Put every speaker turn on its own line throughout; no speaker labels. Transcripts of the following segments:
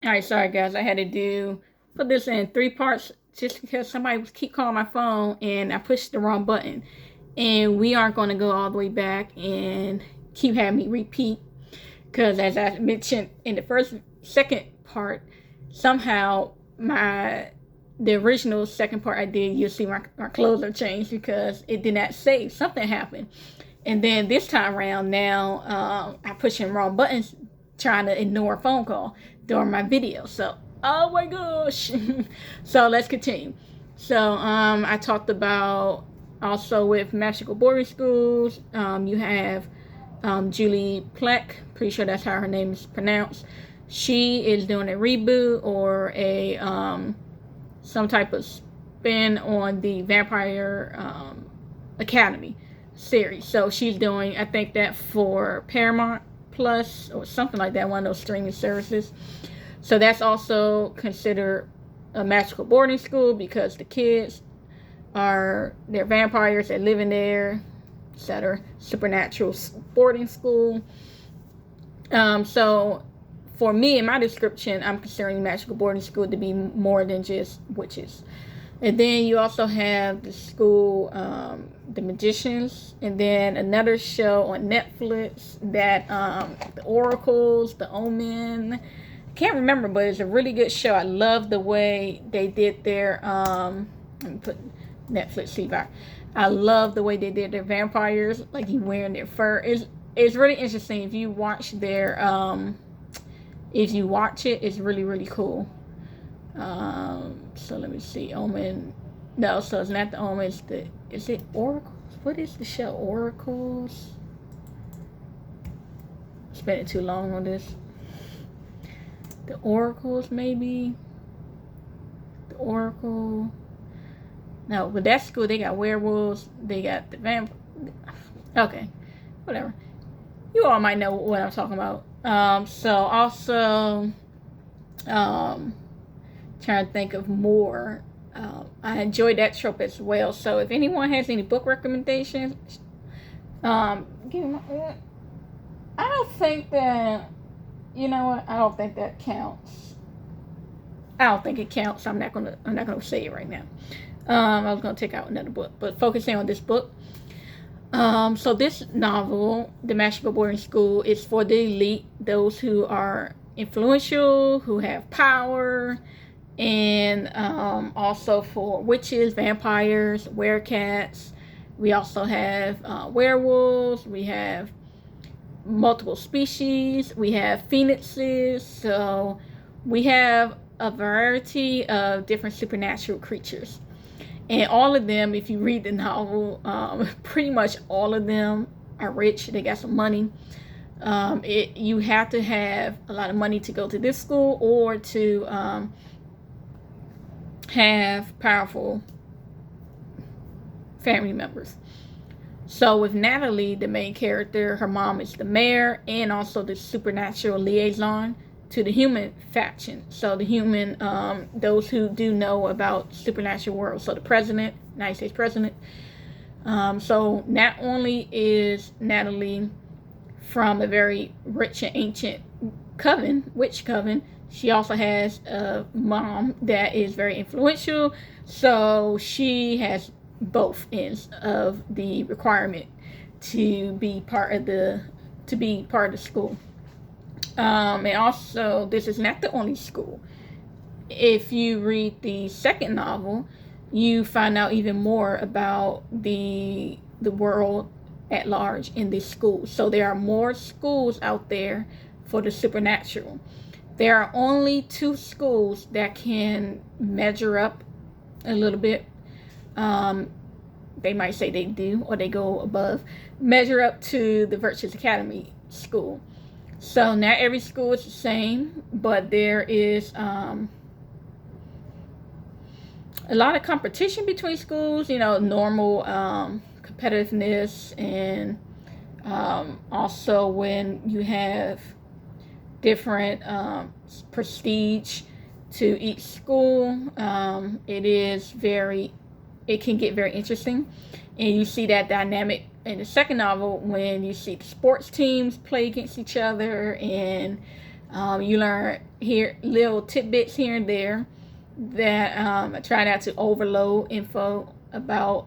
Alright, sorry guys, I had to put this in 3 parts just because somebody was keep calling my phone and I pushed the wrong button. And we aren't going to go all the way back and keep having me repeat because, as I mentioned in the second part, somehow the original second part I did, you'll see my clothes are changed because it did not save. Something happened. And then this time around, now I'm pushing wrong buttons trying to ignore a phone call during my video. So, oh my gosh. So let's continue. So I talked about also with magical boarding schools. You have Julie Plec, pretty sure that's how her name is pronounced. She is doing a reboot or a some type of spin on the Vampire Academy series. So she's doing, I think, that for Paramount Plus or something like that, one of those streaming services. So that's also considered a magical boarding school because the kids they're vampires, they're living there, etc. Supernatural boarding school. So for me, in my description, I'm considering magical boarding school to be more than just witches. And then you also have the school, The Magicians, and then another show on Netflix that the Oracles, The Omen. I can't remember, but it's a really good show. I love the way they did their let me put Netflix see back. I love the way they did their vampires, like you wearing their fur. It's really interesting if you watch their if you watch it. It's really, really cool. So let me see. Omen. No, so it's not the Omen. Is it Oracles? What is the show? Oracles? Spending too long on this. The Oracles, maybe. The Oracle. No, but that school, they got werewolves. They got the vamp. Okay, whatever. You all might know what I'm talking about. So also, trying to think of more. I enjoyed that trope as well. So if anyone has any book recommendations, give me I don't think that, you know what? I don't think that counts. I don't think it counts. I'm not gonna say it right now. I was gonna take out another book, but focusing on this book. So this novel, The Magical Boarding School, is for the elite, those who are influential, who have power, and also for witches, vampires, werecats. We also have werewolves. We have multiple species. We have phoenixes. So we have a variety of different supernatural creatures. And all of them, if you read the novel, pretty much all of them are rich. They got some money. You have to have a lot of money to go to this school or to have powerful family members. So with Natalie, the main character, her mom is the mayor and also the supernatural liaison to the human faction. So the human, those who do know about supernatural world. So the president, United States president. So not only is Natalie from a very rich and ancient coven, witch coven, she also has a mom that is very influential. So she has both ends of the requirement to be part of the school. And also, this is not the only school. If you read the second novel, you find out even more about the world at large in this school. So there are more schools out there for the supernatural. There are only 2 schools that can measure up a little bit. They might say they do, or they go above, measure up to the Virtuous Academy school. So not every school is the same, but there is a lot of competition between schools, normal competitiveness, and also when you have different prestige to each school, it can get very interesting. And you see that dynamic in the second novel when you see the sports teams play against each other, and You learn here little tidbits here and there that I try not to overload info about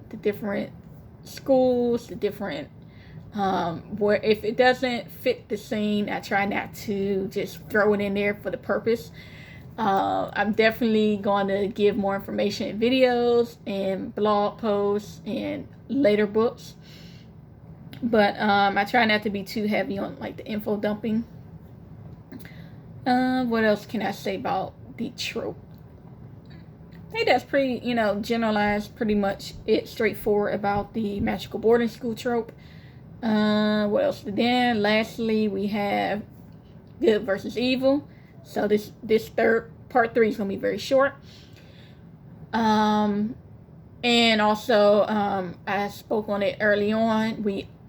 the different schools, the different where if it doesn't fit the scene, I try not to just throw it in there for the purpose. I'm definitely going to give more information in videos and blog posts and later books. But I try not to be too heavy on like the info dumping. What else can I say about the trope? I think that's pretty, generalized, pretty much it, straightforward about the magical boarding school trope. What else? Then, lastly, we have good versus evil. So this third part 3 is gonna be very short. And also, I spoke on it early on.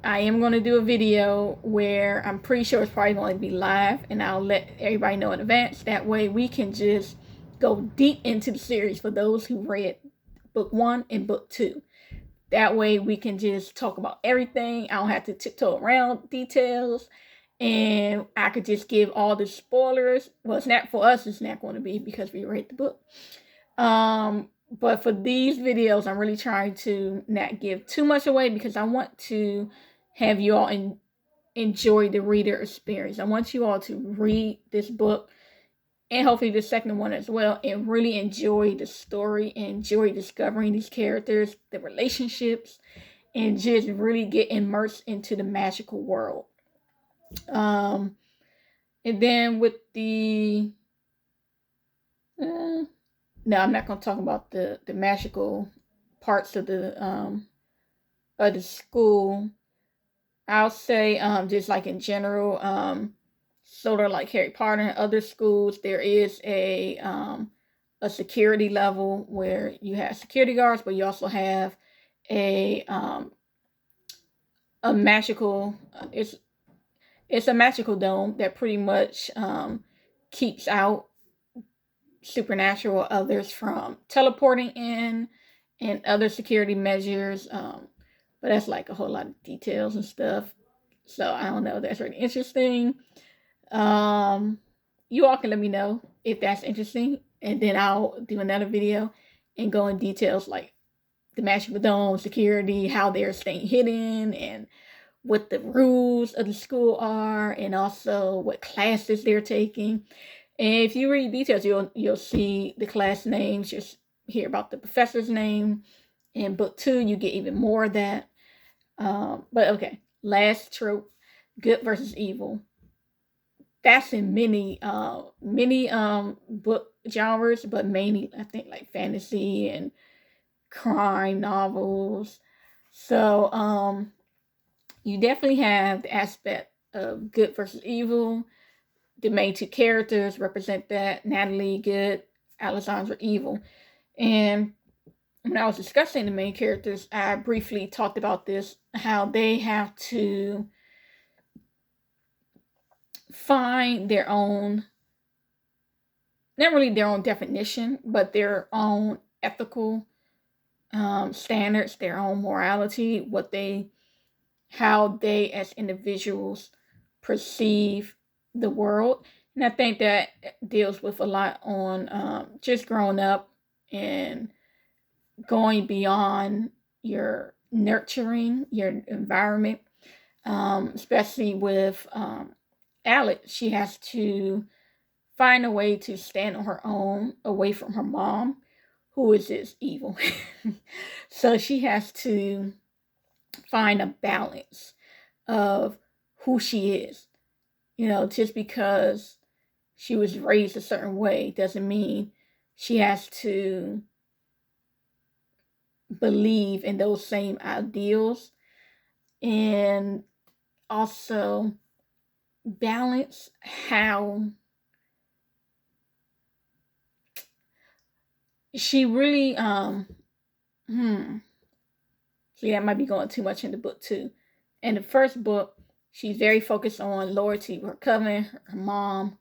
I am going to do a video where I'm pretty sure it's probably going to be live, and I'll let everybody know in advance. That way we can just go deep into the series for those who read book 1 and book 2. That way we can just talk about everything. I don't have to tiptoe around details, and I could just give all the spoilers. Well, it's not for us, it's not going to be because we read the book. But for these videos, I'm really trying to not give too much away because I want to have you all enjoy the reader experience. I want you all to read this book and hopefully the second one as well and really enjoy the story, enjoy discovering these characters, the relationships, and just really get immersed into the magical world. And then with the no, I'm not going to talk about the magical parts of the school. I'll say just like in general, sort of like Harry Potter and other schools, there is a security level where you have security guards, but you also have a magical it's a magical dome that pretty much keeps out supernatural others from teleporting in and other security measures. But that's like a whole lot of details and stuff. So I don't know. That's really interesting. You all can let me know if that's interesting, and then I'll do another video and go in details like the magical dome, security, how they're staying hidden, and what the rules of the school are, and also what classes they're taking. And if you read details, you'll see the class names. Just hear about the professor's name. In book 2, you get even more of that. But okay, last trope, good versus evil. That's in many book genres, but mainly I think like fantasy and crime novels. So you definitely have the aspect of good versus evil. The main 2 characters represent that: Natalie good, Alexandra evil. And when I was discussing the main characters, I briefly talked about this, how they have to find their own, not really their own definition, but their own ethical standards, their own morality, how they as individuals perceive the world. And I think that deals with a lot on just growing up and going beyond your nurturing, your environment, especially with Alex. She has to find a way to stand on her own away from her mom, who is just evil. So she has to find a balance of who she is. Just because she was raised a certain way doesn't mean she has to believe in those same ideals, and also balance how she really see, that might be going too much into book 2. In the first book, she's very focused on loyalty with her coven, her mom,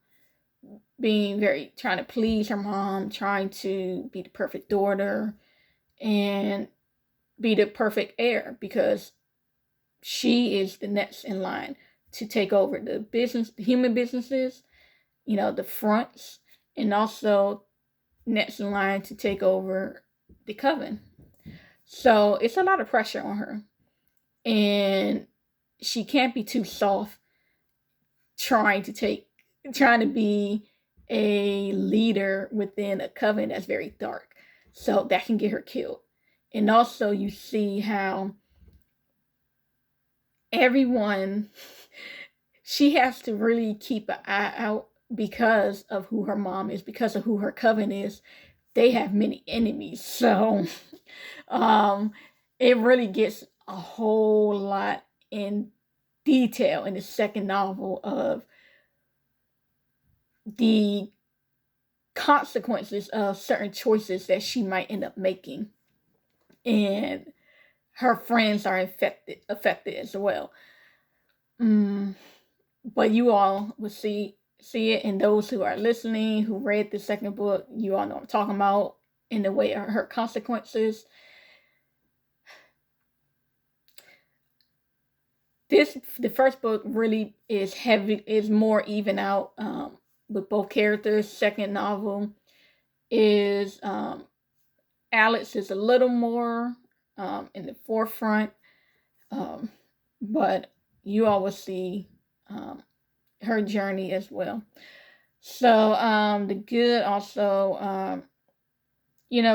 trying to please her mom, trying to be the perfect daughter and be the perfect heir, because she is the next in line to take over the human businesses, the fronts, and also next in line to take over the coven. So it's a lot of pressure on her. And she can't be too soft trying to be a leader within a coven that's very dark. So that can get her killed. And also you see how everyone she has to really keep an eye out because of who her mom is, because of who her coven is. They have many enemies. So um it really gets a whole lot in detail in the second novel of the consequences of certain choices that she might end up making. And her friends are affected as well. But you all will see it, and those who are listening who read the second book, you all know what I'm talking about in the way of her consequences. The first book really is more even out with both characters. Second novel is Alex is a little more in the forefront, but you all will see her journey as well. So the good also,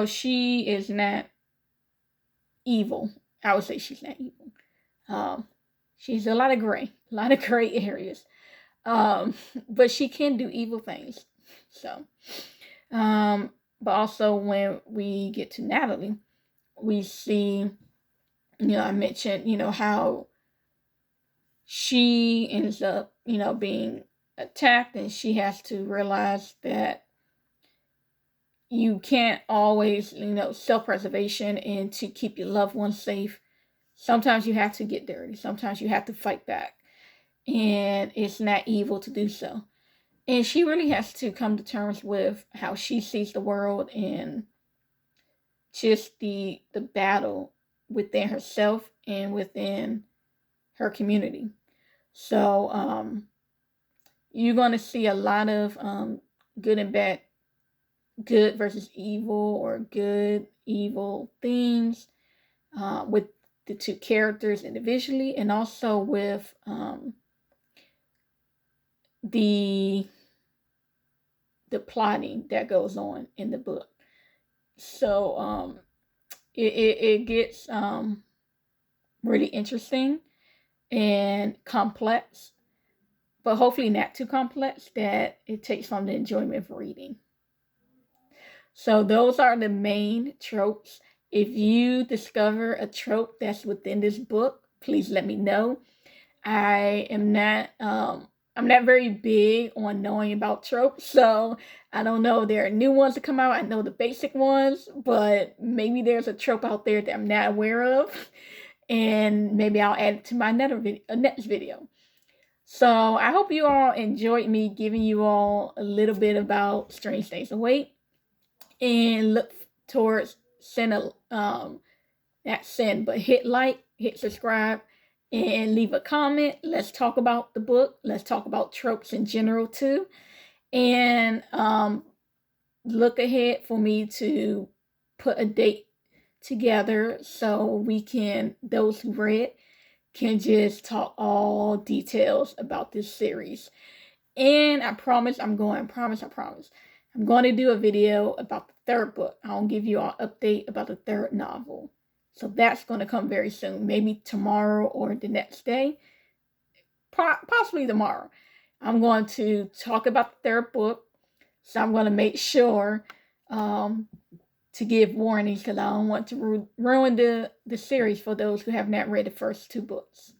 she is not evil. I would say she's not evil. She's a lot of gray areas. But she can do evil things. So, but also when we get to Natalie, we see, I mentioned, how she ends up, being attacked, and she has to realize that you can't always, self-preservation and to keep your loved ones safe. Sometimes you have to get dirty. Sometimes you have to fight back. And it's not evil to do so. And she really has to come to terms with how she sees the world and just the battle within herself and within her community. So you're going to see a lot of good and bad, good versus evil, or good, evil themes with the two characters individually, and also with the plotting that goes on in the book. So it gets really interesting and complex, but hopefully not too complex that it takes from the enjoyment of reading. So those are the main tropes. If you discover a trope that's within this book, please let me know. I'm not very big on knowing about tropes, so I don't know. There are new ones to come out. I know the basic ones, but maybe there's a trope out there that I'm not aware of, and maybe I'll add it to my next video. So I hope you all enjoyed me giving you all a little bit about Strange Days Await, and look towards hit like, hit subscribe, and leave a comment. Let's talk about the book. Let's talk about tropes in general too. And look ahead for me to put a date together so those who read can just talk all details about this series. And I promise I'm going to do a video about the third book. I'll give you an update about the third novel. So that's going to come very soon, maybe tomorrow or the next day, possibly tomorrow. I'm going to talk about the third book, so I'm going to make sure to give warnings because I don't want to ruin the series for those who have not read the first two books.